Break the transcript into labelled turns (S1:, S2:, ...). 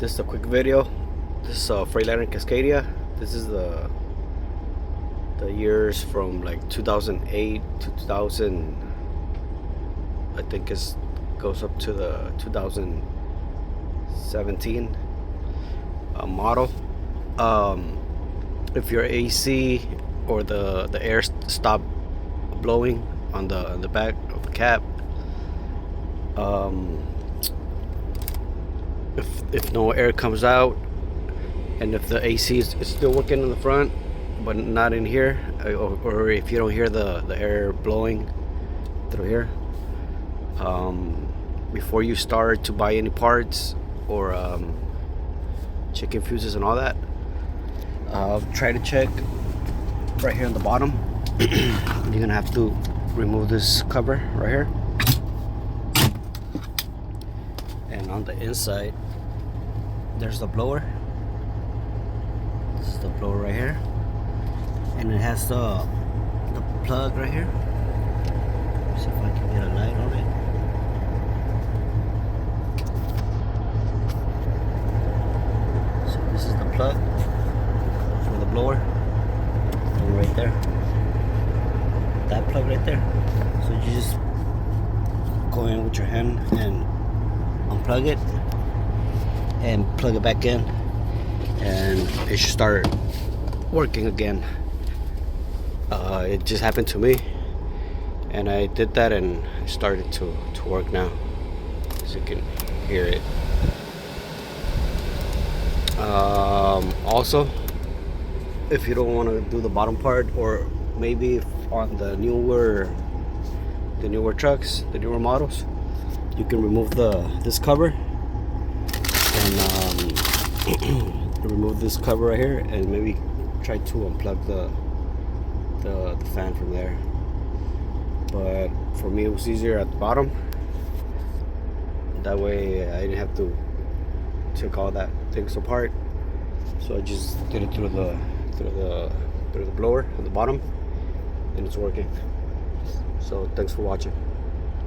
S1: This is a quick video. This is a Freightliner Cascadia. This is the years from like 2008 to 2000. I think it goes up to the 2017 model. If your AC or the air stop blowing on the back of the cab, if no air comes out, and if the AC is still working in the front but not in here, or if you don't hear the air blowing through here, before you start to buy any parts or chicken fuses and all that, try to check right here on the bottom. You're gonna have to remove this cover right here, and on the inside there's the blower. This is the blower right here, and it has the plug right here. See if I can get a light on it. So this is the plug for the blower, and right there, that plug right there. So you just go in with your hand and unplug it and plug it back in, and it should start working again. It just happened to me, and I did that, and it started to work now, so you can hear it. Also, if you don't want to do the bottom part, or maybe if on the newer trucks, the newer models, you can remove this cover, and remove this cover right here, and maybe try to unplug the fan from there. But for me, it was easier at the bottom. That way I didn't have to take all that things apart, so I just did it through the blower at the bottom, and it's working. So thanks for watching.